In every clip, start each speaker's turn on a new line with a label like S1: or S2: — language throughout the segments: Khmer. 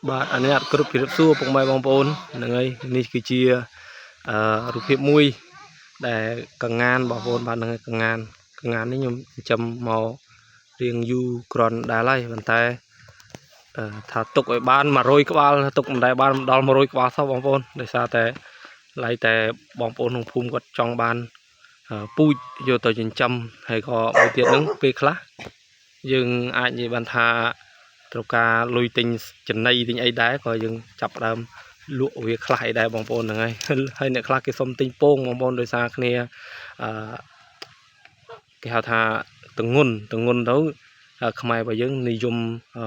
S1: បាទអានេះអត់គ្រប់ពីរសួរពុកម៉ែបងប្អូនហ្នឹងហើយនេះគឺជារូបភាពមួយដែលកងានបងប្អូនបាទហ្នឹងហើយកងាននេះខ្ញុំចាំមករៀងយូរគ្រាន់ដែរហើយប៉ុន្តែថាទុកឲ្យបាន100ក្បាលទុកមិនដែលបានដល់100ក្បាលសោះបងប្អូនដោយសារតែឡៃតែបងប្អូនក្នុងភូមិគាត់ចង់បានពូជយកទៅចិញ្ចឹមហើយក៏មួយទៀតហ្នឹងពេលខ្លះយើងអាចនិយាយបានថាត្រូវការលុយទិញចំណីទិញអីដែរក៏យើងចាប់ដើមលក់វាខ្លះអីដែរបងប្អូនហ្នឹងហើយអ្នកខ្លះគេសុំទិញពងបងប្អូនដោយសារគ្នាគេហៅថាទងន់ទៅខ្មែររបស់យើងនិយម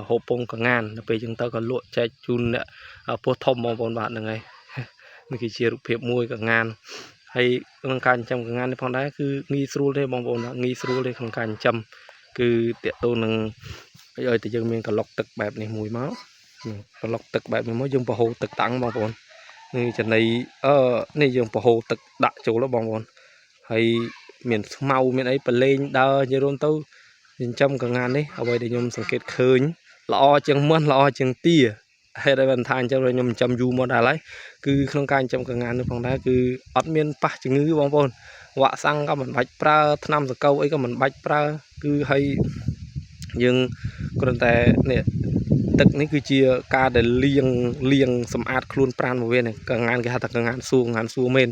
S1: ហូបពងកងានទៅពេលចឹងទៅក៏លក់ចែកជូនអ្នកពោះធំបងប្អូនបាទហ្នឹងហើយនេះគឺជារូបភាពមួយកងានហើយក្នុងការចិញ្ចឹមកងាននេះផងដែរគឺងាយស្រួលទេបងប្អូនងាយស្រួលទេក្នុងការចិញ្ចឹមគឺតាក់ទងនឹងឲ្យតែយើងមានកឡុកទឹកបែបនេះមួយមកកឡុកទឹកបែបនេះមកយើងប្រហូរទឹកតាំងបងប្អូននេះចំណីនេះយើងប្រហូរទឹកដាក់ចូលបងប្អូនហើយមានស្មៅមានអីប្រឡែងដើរនិយាយរួមទៅចិញ្ចឹមកងាននេះអ្វីដែលខ្ញុំសង្កេតឃើញល្អជាងមិនល្អជាងទាហេតុអីបានថាអញ្ចឹងខ្ញុំចិញ្ចឹមយូរមកដែរហើយគឺក្នុងការចិញ្ចឹមកងាននេះផងដែរគឺអត់មានប៉ះជំងឺបងប្អូនវ៉ាក់សាំងក៏មិនបាច់ប្រើថ្នាំសង្កូវអីក៏មិនបាច់ប្រើគឺហើយយើងគ្រាន់តែនេះទឹកនេះគឺជាការដែលលាងសម្អាតខ្លួនប្រាណមកវានេះកងានគេហៅថាកងានសួរមែន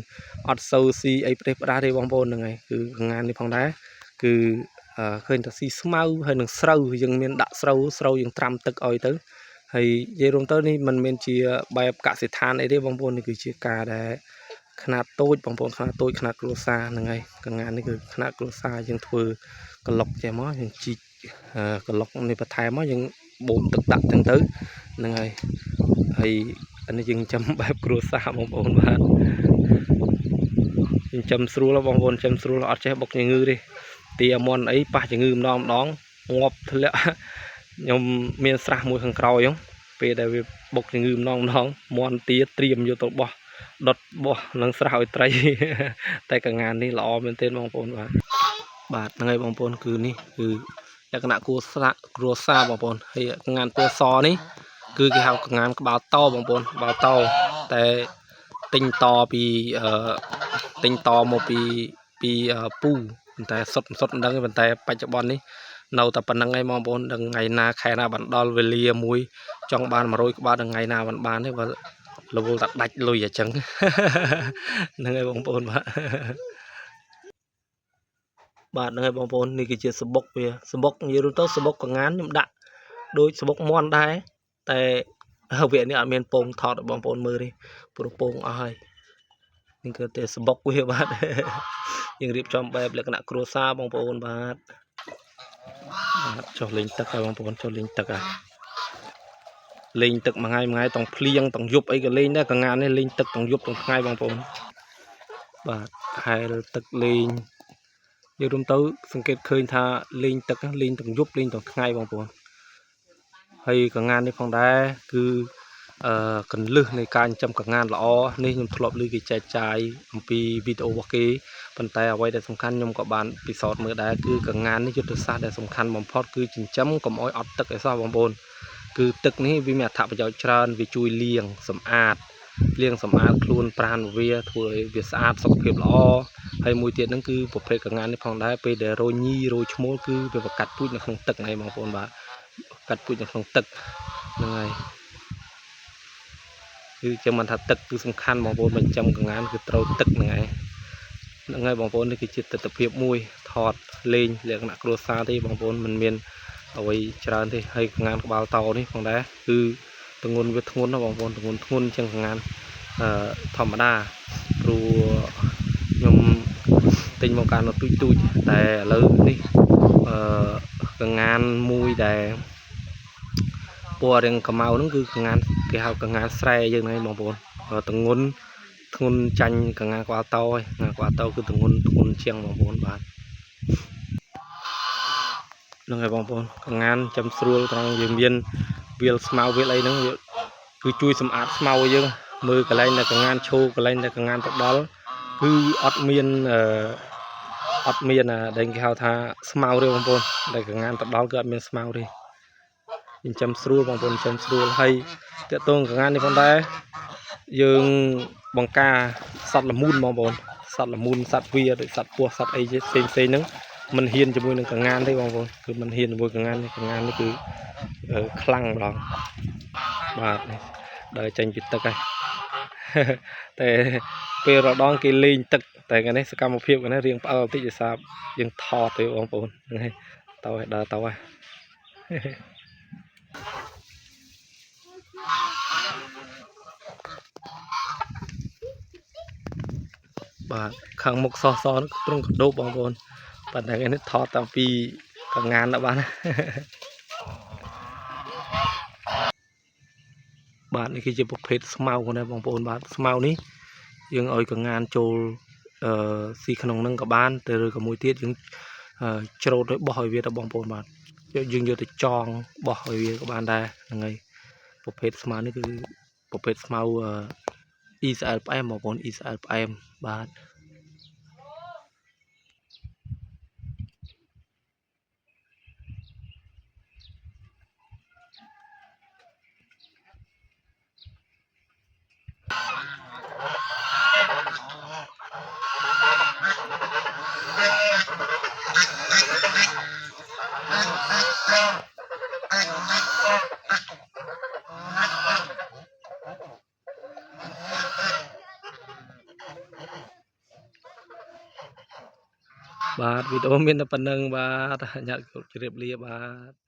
S1: អត់សូវស៊ីអីប្រេះផ្ដាស់ទេបងប្អូនហ្នឹងហើយគឺកងាននេះផងដែរគឺឃើញតែស៊ីស្មៅហើយនឹងស្រូវយើងមានដាក់ស្រូវយើងត្រាំទឹកឲ្យទៅហើយនិយាយរួមទៅនេះមិនមែនជាបែបកសិដ្ឋានអីទេបងប្អូននេះគឺជាការដែលខ្នាតតូចបងប្អូនខ្នាតតូចខ្នាតគ្រួសារហ្នឹងហើយកងាននេះគឺខ្នាតគ្រួសារយើងធ្វើក្លុកចេះមកយើងជីកក្លុកនេះបន្ថែមមកយើងបូមទឹកដាក់ចឹងទៅហ្នឹងហើយអានេះយើងចាំបែបគ្រួសារបងប្អូនបាទយើងចាំស្រួលបងប្អូនចាំស្រួលអត់ចេះបុកជំងឺទេទីអមន់អីប៉ះជំងឺម្ដងងាប់ធ្លាក់ខ្ញុំមានស្រះមួយខាងក្រោយហ្នឹងពេលដែលវាបុកជំងឺម្ដងមន់ទាត្រៀមយកទៅបោះដុតបោះនឹងស្រះឲ្យត្រីតែកងាននេះល្អមែនទែនបងប្អូនបាទហ្នឹងហើយបងប្អូនគឺនេះគឺលក្ខណៈគ្រួសារបងប្អូនហើយកងានពណ៌សនេះគឺគេហៅកងានក្បាលតបងប្អូនក្បាលតតែទិញតមកពីពូតែសុទ្ធមិនដឹងទេប៉ុន្តែបច្ចុប្បន្ននេះនៅតែប៉ុណ្្នឹងឯងបងប្អូនដល់ថ្ងៃណាខែណាបានដល់វេលាមួយចង់បាន100ក្បាលដល់ថ្ងៃណាបានទេបើរវល់តែដាច់លុយអញ្ចឹងហ្នឹងហើយបងប្អូនបាទហ្នឹងហើយបងប្អូននេះគឺជាសបុកវាសបុកនិយាយរួមទៅសបុកកងានខ្ញុំដាក់ដូចសបុកមន់ដែរតែវានេះអត់មានពងថតឲ្យបងប្អូនមើលទេព្រោះពងអស់ហើយនេះគឺតែសបុកវាបាទយើងរៀបចំបែបលក្ខណៈគ្រួសារបងប្អូនបាទចុះលេងទឹកហើយបងប្អូនចុះលេងទឹកហើយលេងទឹកមួយថ្ងៃតង់ភ្លៀងតង់យប់អីក៏លេងដែរកងាននេះលេងទឹកតង់យប់តង់ថ្ងៃបងប្អូនបាទហែលទឹកលេងនិយាយរួមទៅសង្កេតឃើញថាលេងទឹកលេងទាំងយប់លេងទាំងថ្ងៃបងប្អូនហើយកងាននេះផងដែរគឺកន្លឹះនៃការចិញ្ចឹមកងានល្អនេះខ្ញុំធ្លាប់ឮគេចែកចាយអំពីវីដេអូរបស់គេប៉ុន្តែអ្វីដែលសំខាន់ខ្ញុំក៏បានពិសោធន៍មើលដែរគឺកងាននេះយុទ្ធសាស្ត្រដែលសំខាន់បំផុតគឺចិញ្ចឹមកុំឲ្យអត់ទឹកឲ្យសោះបងប្អូនគឺទឹកនេះវាមានអត្ថប្រយោជន៍ច្រើនវាជួយលាងសម្អាតខ្លួនប្រាណវាធ្វើឲ្យវាស្អាតសុខភាពល្អហើយមួយទៀតហ្នឹងគឺប្រភេទកងាននេះផងដែរពេលដែលរញីរឈ្មោលគឺវាប្រកាត់ពូជនៅក្នុងទឹកហ្នឹងបងប្អូនបាទកាត់ពូជនៅក្នុងទឹកហ្នឹងហើយគឺចាំមិនថាទឹកគឺសំខាន់បងប្អូនបញ្ចាំកងានគឺត្រូវទឹកហ្នឹងហើយបងប្អូននេះគឺជាទស្សនវិជ្ជាមួយថតលេងលក្ខណៈគ្រួសារទេបងប្អូនមិនមានអ្វីច្រើនទេហើយកងានក្បាលតោនេះផងដែរគឺទងន់វាធ្ងន់ណាបងប្អូនទងន់ធ្ងន់ជាងកងានធម្មតាព្រោះខ្ញុំទិញមកកាលនៅទូចតែឥឡូវនេះកងានមួយដែលពណ៌រៀងខ្មៅហ្នឹងគឺកងានគេហៅកងានស្រែយើងហ្នឹងបងប្អូនទងន់ធ្ងន់ចាញ់កងានក្បាលតោហើយកងានក្បាលតោគឺទងន់ជាងបងប្អូនបាទហ្នឹងហើយបងប្អូនកងានចាំស្រួលត្រង់យើងមានវាលស្មៅវាលអីហ្នឹងគឺជួយសម្អាតស្មៅឲ្យយើងមើលកន្លែងដែលកងានឈោកន្លែងដែលកងានទៅដល់គឺអត់មានដែលគេហៅថាស្មៅទេបងប្អូនដែលកងានទៅដល់គឺអត់មានស្មៅទេ chăm sưu bằng vốn chăm sưu hay tiện tông cả ngàn đi con đây dương bằng ca sắt là mun sắt vía để sắt cua sắt ấy xem nứng mình hiền cho môi nâng cả ngàn đấy bằng vốnคือมันเฮียนมวยcả ngànนี่คือคลั่งลองบาทđời tranh vịt tật này แต่ពេលរដងគេលេងទឹកតែកានេះសកម្មភាពកានេះរៀងផ្អើលបន្តិចដោយសារយើងថតទៅបងប្អូនហ្នឹងហើយទៅឲ្យដើរទៅហើយបាទខាងមុខសសនោះត្រង់កដោបបងប្អូនប៉ុន្តែគេនេះថតតាំងពីកងានដល់បានបាទនេះគឺជាប្រភេទស្មៅណាបងប្អូនបាទស្មៅនេះយើងឲ្យកងានចូលស៊ីក្នុងនឹងក៏បានទៅឬក៏មួយទៀតយើងច្រូតឲ្យបោះឲ្យវាទៅបងប្អូនបាទយើងយកទៅចងបោះឲ្យវាក៏បានដែរហ្នឹងហើយប្រភេទស្មៅនេះគឺប្រភេទស្មៅអ៊ីស្រាអែលផ្អែមបងប្អូនអ៊ីស្រាអែលផ្អែមបាទបាទវីដេអូមានតែប៉ុណ្្នឹងបាទញ៉ាំជម្រាបលាបាទ